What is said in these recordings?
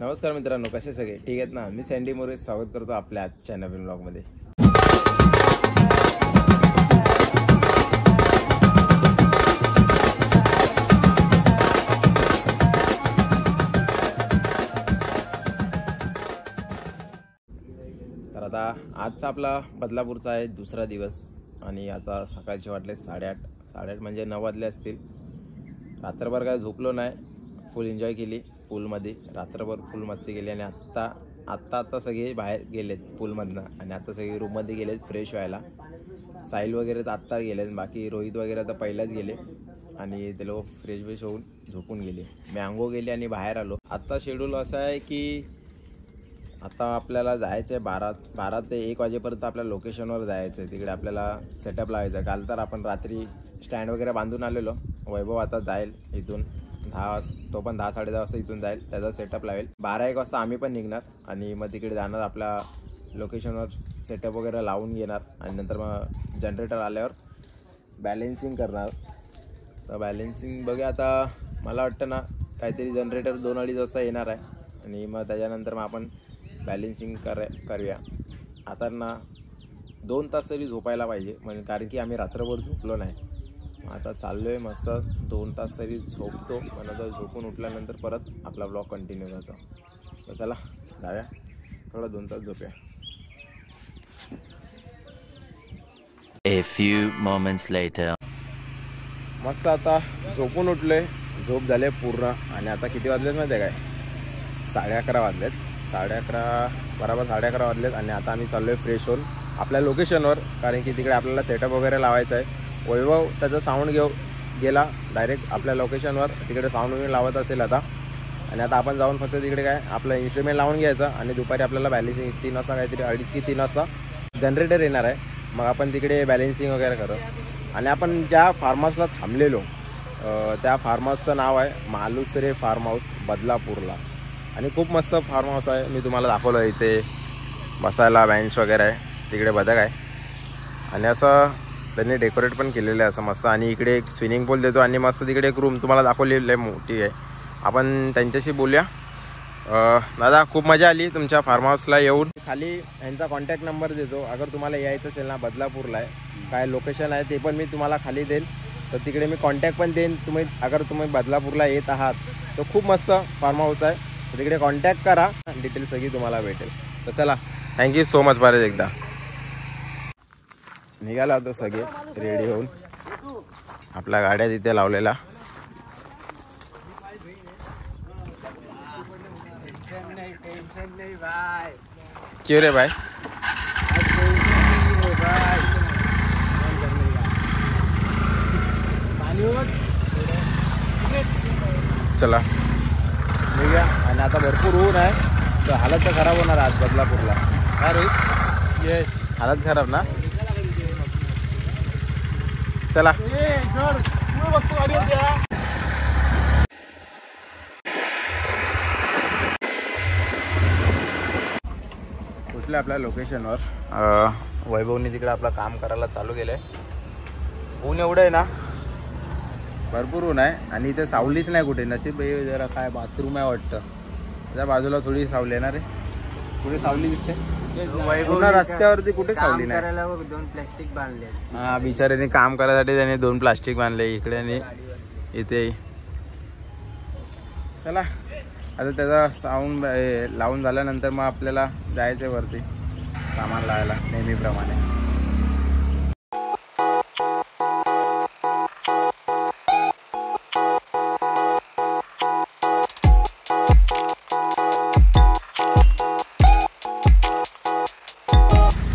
नमस्कार मित्रांनो, कसे सगळे ठीक आहेत ना? मी सँडी मोरे स्वागत करतो आपल्या आजच्या नवीन ब्लॉगमध्ये. तर आता आजचा आपला बदलापूरचा आहे दुसरा दिवस आणि आता सकाळचे वाटले 8:30 म्हणजे 9 वाजले असतील. रात्रभर काय झोपलो नाही, फुल एन्जॉय केली पूलमध्ये. रात्रभर फुल मस्ती केली आणि आत्ता सगळे बाहेर गेलेत पूलमधनं आणि आता सगळे रूममध्ये गेलेत फ्रेश व्हायला. साहिल वगैरे तर आत्ता गेलेत, बाकी रोहित वगैरे तर पहिलाच गेले आणि ते लोक फ्रेश होऊन झोपून गेले. मी आंघोळ गेली आणि बाहेर आलो. आत्ता शेड्यूल असं आहे की आता आपल्याला जायचं आहे 12 ते 1 वाजेपर्यंत आपल्या लोकेशनवर जायचं आहे. तिकडे आपल्याला सेटअप लावायचा आहे. काल तर आपण रात्री स्टँड वगैरे बांधून आलेलो. वैभव आता जाईल इथून 10-10:30 वाजता इथून जाईल, त्याचा सेटअप लावेल. 12-1 वाजता आम्ही पण निघणार आणि मग तिकडे जाणार, आपल्या लोकेशनवर सेटअप वगैरे लावून घेणार आणि नंतर मग जनरेटर आल्यावर बॅलेन्सिंग करणार. तर बॅलेन्सिंग बघा, आता मला वाटतं ना काहीतरी जनरेटर 2-2.5 वाजता येणार आहे आणि मग त्याच्यानंतर मग आपण बॅलेन्सिंग करूया. आता ना 2 तास तरी झोपायला पाहिजे, म्हणजे कारण की आम्ही रात्रभर झोपलो नाही. आता चाललो आहे मस्त 2 तास तरी झोपतो, पण आता झोपून उठल्यानंतर परत आपला ब्लॉग कंटिन्यू करतो. तर चला जाऊया, थोडा 2 तास झोपूया. A few moments later. मस्त आता झोपून उठलोय, झोप झाले पूर्ण. आणि आता किती वाजलेत माहिती आहे काय? 11:30 वाजलेत. 11:30 बरोबर 11:30 वाजलेत आणि आता आम्ही चाललो आहे फ्रेश होऊन आपल्या लोकेशनवर, कारण की तिकडे आपल्याला सेटअप वगैरे लावायचं आहे. वैभव त्याचा साऊंड गेला डायरेक्ट आपल्या लोकेशनवर, तिकडे साऊंड वगैरे लावत असेल आता. आणि आता आपण जाऊन फक्त तिकडे काय आपलं इन्स्ट्रुमेंट लावून घ्यायचं आणि दुपारी आपल्याला बॅलेन्सिंग 3 वाजता काहीतरी 2:30 की 3 वाजता जनरेटर येणार आहे. मग आपण तिकडे बॅलेन्सिंग वगैरे करू. आणि आपण ज्या फार्म हाऊसला थांबलेलो त्या फार्म हाऊसचं नाव आहे मालुसरे फार्म हाऊस बदलापूरला. आणि खूप मस्त फार्म हाऊस आहे, मी तुम्हाला दाखवलं. इथे बसायला बेंच वगैरे आहे, तिकडे बदक आहे आणि असं त्यांनी डेकोरेट पण केलेलं आहे असं मस्त. आणि इकडे एक स्विमिंग पूल देतो आणि मस्त तिकडे एक रूम तुम्हाला दाखवलेली आहे, मोठी आहे. आपण त्यांच्याशी बोलूया. दादा, खूप मजा आली तुमच्या फार्म हाऊसला येऊन. खाली यांचा कॉन्टॅक्ट नंबर देतो, अगर तुम्हाला यायचं असेल ना बदलापूरला आहे, काय लोकेशन आहे ते पण मी तुम्हाला खाली देईन. तर तिकडे मी कॉन्टॅक्ट पण देईन. तुम्ही बदलापूरला येत आहात तर खूप मस्त फार्म हाऊस आहे, तर तिकडे कॉन्टॅक्ट करा, डिटेल सगळी तुम्हाला भेटेल. तर चला, थँक्यू सो मच. परत एकदा निघाला होतो सगळे रेडी होऊन, आपल्या गाड्या तिथे लावलेला. क्यों रे भाई? चला निघूया. आणि आता भरपूर ऊन आहे, तर हालत तर खराब होणार आज बदलापूरला. काय रोहित? ये हालत खराब ना. चला पोचले आपल्या लोकेशनवर. वैभवनी तिकडे आपलं काम करायला चालू केलंय. ऊन एवढं आहे ना, भरपूर ऊन आहे आणि इथे सावलीच नाही कुठे. नशीब जरा काय बाथरूम आहे वाटतं, त्या बाजूला थोडी सावली येणार आहे. कुठे सावली दिसते? पूर्ण रस्त्यावरती कुठे सावली नाही. 2 प्लास्टिक बांधले. हा, बिचाऱ्याने काम करायसाठी त्याने 2 प्लास्टिक बांधले इकडे आणि इथे. चला आता त्याचा साऊंड लावून झाल्यानंतर मग आपल्याला जायचं आहे वरती सामान लावायला नेहमीप्रमाणे.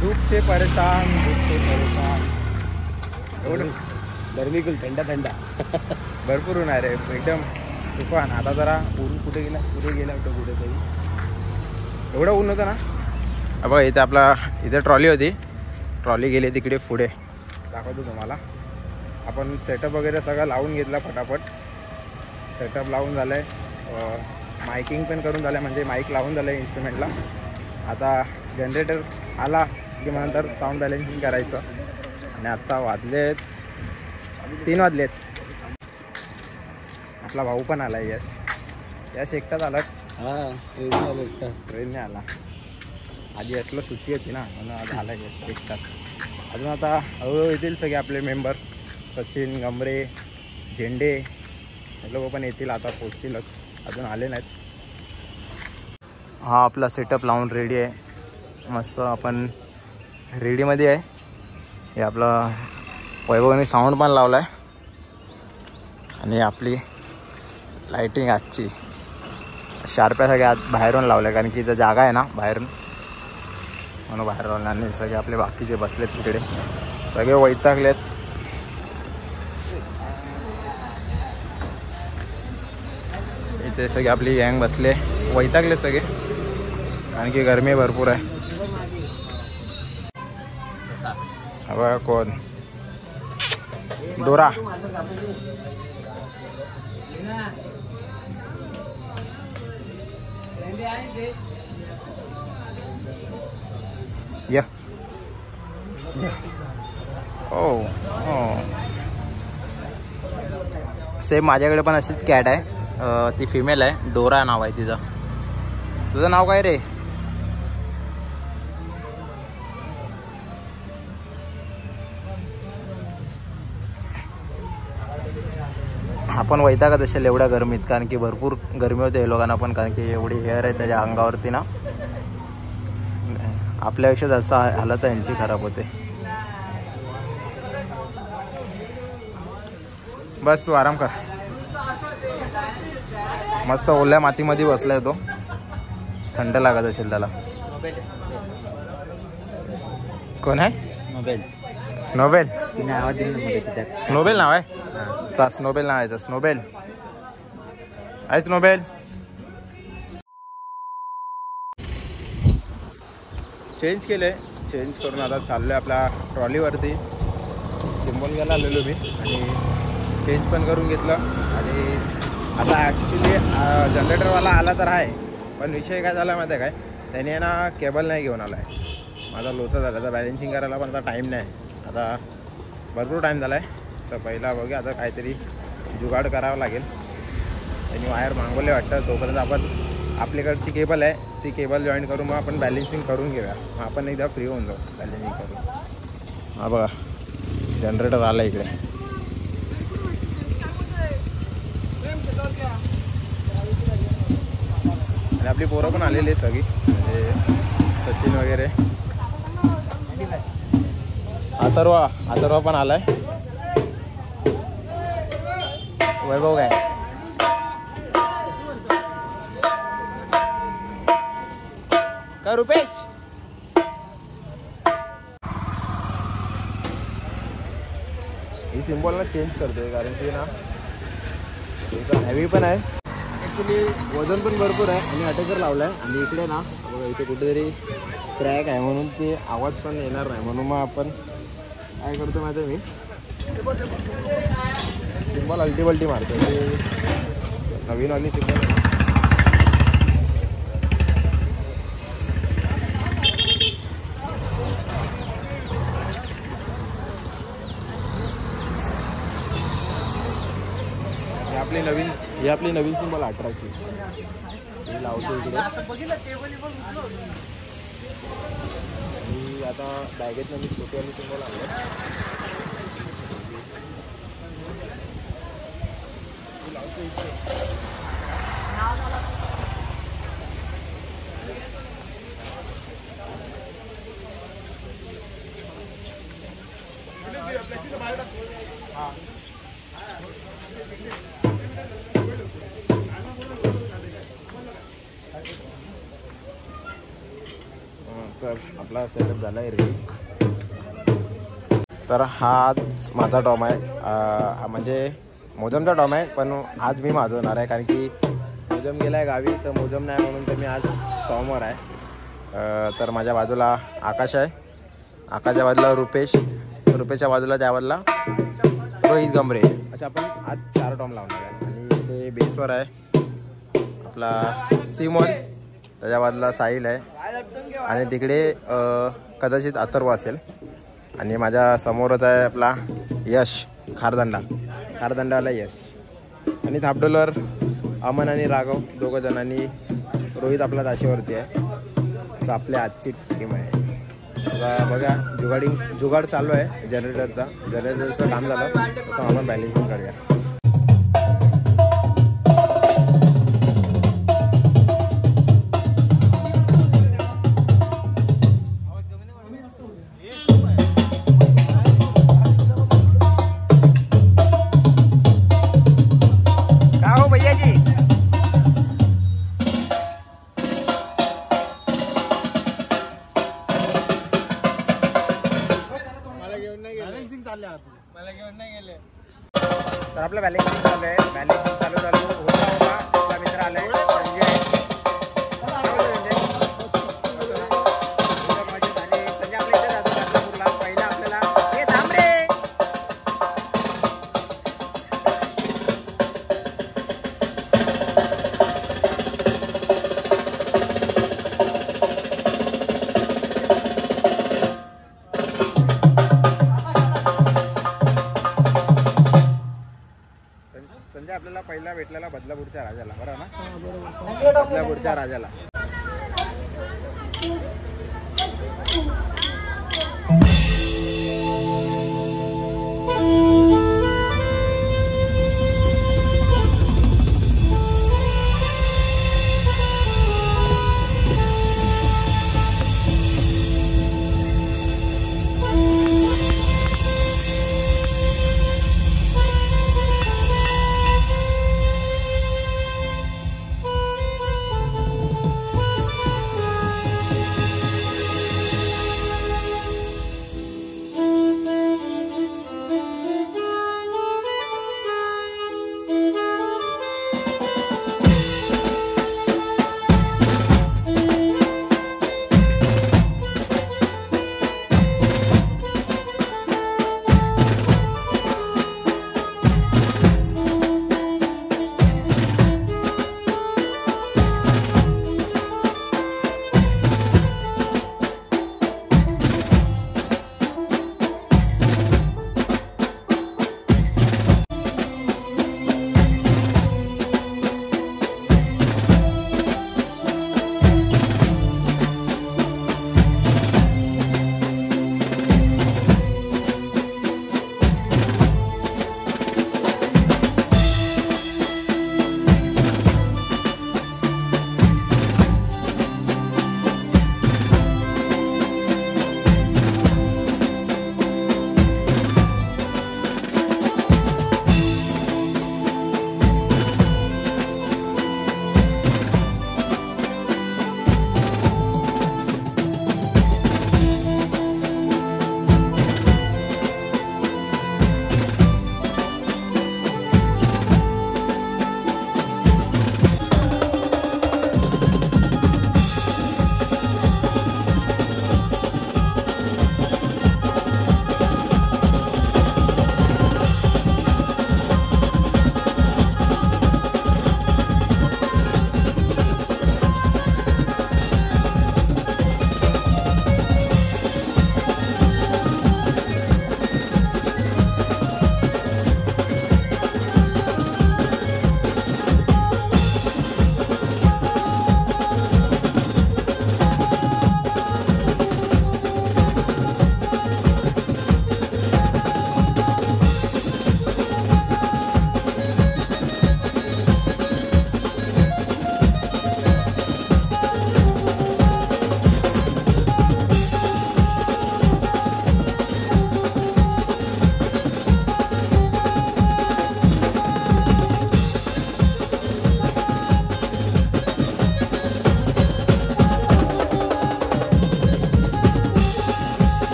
धूप से परेशान एवढं गरमी कुल थंडा भरपूर होणार आहे एकदम तुफान. आता जरा ऊन कुठे गेला होतं कुठेतरी, एवढं ऊन होतं ना. बघा इथे ट्रॉली होती, ट्रॉली गेली तिकडे पुढे, दाखवतो तुम्हाला. आपण सेटअप वगैरे सगळं लावून घेतला फटाफट. सेटअप लावून झालं आहे, मायकिंग पण करून झालं, म्हणजे माईक लावून झालं आहे इन्स्ट्रुमेंटला. आता जनरेटर आला की मग नंतर साऊंड बॅलेन्सिंग करायचं. आणि आत्ता वाजलेत 3 वाजलेत. आपला भाऊ पण आला, यश एकटाच आला. हां ट्रेन आलो एकटा. ट्रेनने आला. आधी असलं सुट्टी होती ना म्हणून आज आला एक तास. अजून आता हळूहळू येतील सगळे आपले मेंबर. सचिन, गमरे, झेंडे हे लोक पण येतील आता, पोचतीलच, अजून आले नाहीत. हा आपला सेटअप लावून रेडी आहे. मस्त आपण रेडीमध्ये आहे. हे आपला वैभवने साऊंड पण लावला आहे. आणि आपली लाईटिंग आजची शार्प्या सगळ्या आत बाहेरून लावल्या, कारण की इथं जागा आहे ना बाहेरून, म्हणून बाहेर लावल्या. आणि सगळे आपले बाकीचे बसलेत तिकडे, सगळे वैतागलेत. इथे सगळे आपली गँग बसले, वैतागले सगळे, कारण की गरमी भरपूर आहे. हवा कोण डोरा या ओ सेम माझ्याकडे पण अशीच कॅट आहे. ती फिमेल आहे, डोरा नाव आहे तिचं. तुझं नाव काय रे? आपण वैतागत असेल एवढ्या गरमीत, कारण की भरपूर गरमी होते हे लोकांना पण, कारण की एवढी हेअर आहे त्याच्या अंगावरती ना. आपल्यापेक्षा जास्त हालत यांची खराब होते. बस तू आराम कर. मस्त ओल्या मातीमध्ये बसलाय तो, थंड लागत असेल त्याला. कोण आहे? स्नोबेल. स्नोबेल स्नोबेल नाव आहे. स्नोबेल नाव आहे. स्नोबेल आहे. स्नोबेल चेंज केले, चेंज करून आता चाललो आहे आपल्या ट्रॉलीवरती. सिम्बॉलला आलेलो मी आणि चेंज पण करून घेतलं. आणि आता ॲक्च्युली जनरेटरवाला आला तर आहे, पण विषय काय झाला माहिती आहे काय, त्याने ना केबल नाही घेऊन आला आहे. माझा लोचा झाला तर बॅलेन्सिंग करायला पण आता टाईम नाही. आता भरपूर टाईम झाला आहे, तर पहिला बघूया आता काहीतरी जुगाड करावं लागेल. त्यांनी वायर मागवले वाटतं, तोपर्यंत आपण आपल्याकडची केबल आहे ती केबल जॉईन करून मग आपण बॅलेन्सिंग करून घेऊया. मग आपण एकदा फ्री होऊन जाऊ बॅलेन्सिंग करून. हा बघा जनरेटर आला इकडे. आणि आपली पोरं पण आलेली आहे सगळी, म्हणजे सचिन वगैरे. अथर्व पण आलाय. वैभव काय का रुपेश? ही सिम्बॉलला चेंज करतोय, कारण की ना त्याचा हॅवी पण आहे, ॲक्च्युली वजन पण भरपूर आहे. आणि अटॅकर लावला आहे. आणि इकडे ना बघा इथे कुठेतरी क्रॅक आहे, म्हणून ते आवाज पण येणार नाही. म्हणून मग आपण काय करतो माहिती आहे, मी सिम्बॉल अल्टी मारतो. नवीनवाली सिम्बॉल ही आपली नवीन सिम्बॉल 18ची ही लावतो इकडे. ही आता बॅगेत मी छोटीवाली सिम्बॉल आणलं. लावतो इकडे. तर आपला सेटअप झाला आहे रेडी. तर हाच माझा टॉम आहे, म्हणजे मोजमचा टॉम आहे, पण आज मी माजवणार आहे, कारण की मोजम गेला आहे गावी, तर मोजम नाही म्हणून तर मी आज टॉमवर आहे. तर माझ्या बाजूला आकाश आहे, आकाशच्या बाजूला रुपेशच्या बाजूला त्या बाजूला रोहित गमरे, असे आपण आज 4 टॉम लावणार आहे. आणि ते बेसवर आहे आपला सिमोन, त्याच्या बाजूला साहिल आहे, आणि तिकडे कदाचित अथर्व असेल. आणि माझ्या समोरच आहे आपला यश, खारदंडावाला यश. आणि थापडोलवर अमन आणि राघव दोघं जणांनी रोहित आपला ताशेवरती आहे. असं आपल्या आजची टीम आहे. आता बघा जुगाड चालू आहे जनरेटरचं काम झालं. तसं आपण बॅलेन्सिंग करूया. तर आपलं बॅलेन्सिंग चालू आहे. बॅलेन्सिंग चालू होता. आपला मित्र आलाय संजय. संजय आपल्या इथे जातो बदलापूरला. पहिला आपल्याला हे थांब रे. संजय आपल्याला पहिला भेटलेला बदलापूरच्या राजाला, बरोबर ना? बदलापूरच्या राजाला.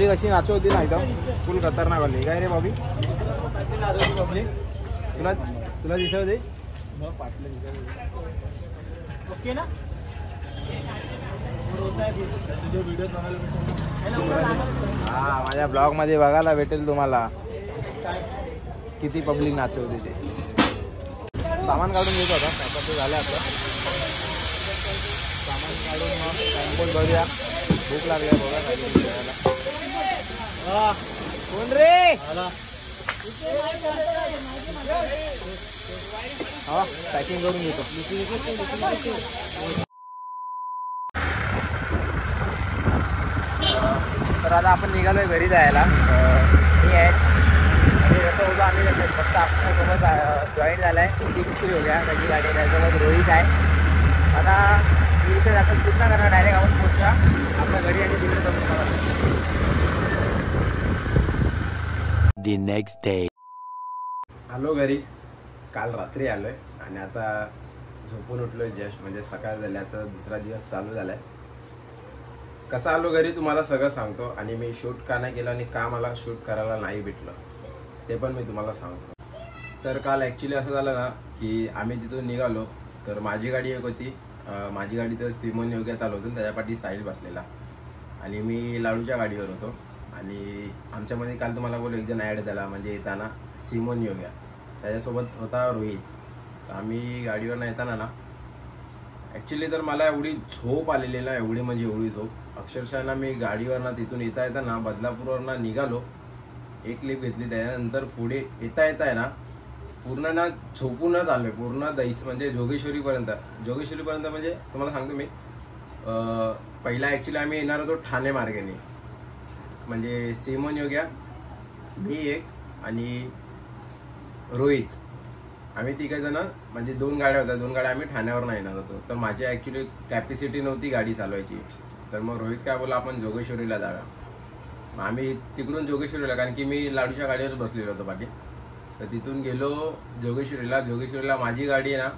पब्लिक अशी नाचवती ना एकदम फुल खतरनाक वाली काय रे बॉबी पब्लिक तुला तुला दिसवते ओके ना हा माझ्या ब्लॉग मध्ये बघायला भेटेल तुम्हाला किती पब्लिक नाचवते ते सामान काढून घेतो आता त्याच्यात ते झालं आपलं सामान काढून मग टाइमपोल बघूया भूक लागली बघा काहीतरी जेवायला कोण रे हा पॅकिंग करून घेतो तर आता आपण निघालोय घरी जायला हे आहे आणि जसं होतं आम्ही जसं फक्त आपल्यासोबत जॉईन झाला आहे सीट हो गया त्याची गाडी त्याच्यासोबत रोहित आहे आता मी इथे जास्त शूट ना करणार डायरेक्ट आपण पोहोचूया आपल्या घरी आणि तिकडे जाऊन The next day. आलो घरी काल रात्री आलो आहे आणि आता झोपून उठलो आहे जस्ट म्हणजे सकाळ झाली आता दुसरा दिवस चालू झाला आहे कसा आलो घरी तुम्हाला सगळं सांगतो आणि मी शूट का नाही केलं आणि का मला शूट करायला नाही भेटलं ते पण मी तुम्हाला सांगतो तर काल ॲक्च्युली असं झालं ना की आम्ही तिथून निघालो तर माझी गाडी एक होती माझी गाडी तर सिमोन योग्य चालू होती त्याच्या पाठी साहिल बसलेला आणि मी लाडूच्या गाडीवर होतो आणि आमच्यामध्ये काल तुम्हाला बोलू एक जण ॲड झाला म्हणजे येताना सिमोन योग्या त्याच्यासोबत होता रोहित तर आम्ही गाडीवर येताना ना ॲक्च्युली तर मला एवढी झोप आलेली ना एवढी म्हणजे एवढी झोप अक्षरशः ना मी गाडीवरनं तिथून येता येताना बदलापूरवरनं निघालो एक क्लिप घेतली त्याच्यानंतर पुढे येता आहे ना पूर्ण ना झोपूनच आलो आहे पूर्ण म्हणजे जोगेश्वरीपर्यंत म्हणजे तुम्हाला सांगतो मी पहिला ॲक्च्युली आम्ही येणार होतो ठाणे मार्गाने म्हणजे सिमोन योग्या मी एक आणि रोहित आम्ही तिघजण म्हणजे 2 गाड्या होत्या 2 गाड्या आम्ही ठाण्यावर नाही येणार होतो तर माझी ॲक्च्युली कॅपॅसिटी नव्हती गाडी चालवायची तर मग रोहित काय बोला आपण जोगेश्वरीला जागा मग आम्ही तिकडून जोगेश्वरीला कारण की मी लाडूच्या गाडीवर बसलेलो होतो पाठी तर तिथून गेलो जोगेश्वरीला माझी गाडी आहे ना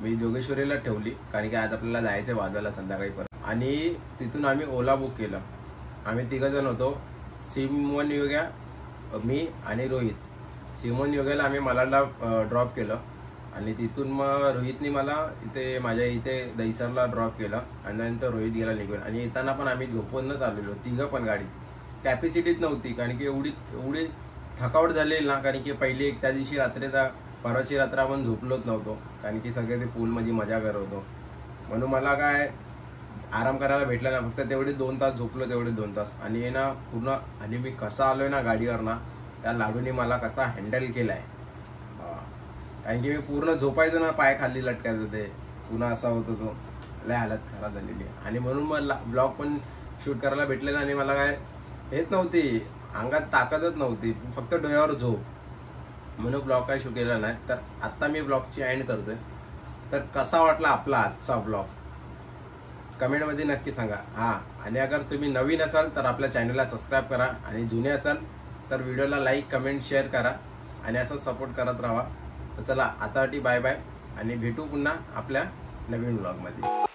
मी जोगेश्वरीला ठेवली कारण की आज आपल्याला जायचं वाजायला संध्याकाळी परत आणि तिथून आम्ही ओला बुक केलं आम्ही तिघजण होतो सिमोन योग्या मी आणि रोहित सिमोन योग्याला आम्ही मलाडला ड्रॉप केलं आणि तिथून मग रोहितने मला इथे माझ्या इथे दहिसरला ड्रॉप केलं आणि नंतर रोहित गेला निघून आणि येताना पण आम्ही झोपूनच आलेलो तिघं पण गाडी कॅपॅसिटीच नव्हती कारण की एवढी थकावट झालेली ना कारण की पहिली एक त्या दिवशी रात्रीचा परवाची रात्र आपण झोपलोच नव्हतो कारण की सगळे ते पूलमध्ये मजा करत होतो म्हणून मला काय आराम करायला भेटला ना फक्त तेवढे 2 तास झोपलो तेवढे 2 तास आणि ना पूर्ण आणि मी कसा आलोय ना गाडीवर ना त्या लाडूने मला कसा हँडल केला आहे कारण की मी पूर्ण झोपायचो ना पाय खाली लटकायचं ते पुन्हा असा होतो तो लय हालत खराब झालेली आणि म्हणून मग ब्लॉग पण शूट करायला भेटले ना आणि मला काय हेच नव्हती अंगात ताकदच नव्हती फक्त डोळ्यावर झोप म्हणून ब्लॉग काय शूट केला नाही तर आत्ता मी ब्लॉगची एंड करतोय तर कसा वाटला आपला आजचा ब्लॉग कमेंटमध्ये नक्की सांगा हां आणि अगर तुम्ही नवीन असाल तर आपल्या चॅनलला सबस्क्राईब करा आणि जुने असाल तर व्हिडिओला लाईक कमेंट शेअर करा आणि असं सपोर्ट करत राहा तर चला आतासाठी बाय बाय आणि भेटू पुन्हा आपल्या नवीन व्लॉगमध्ये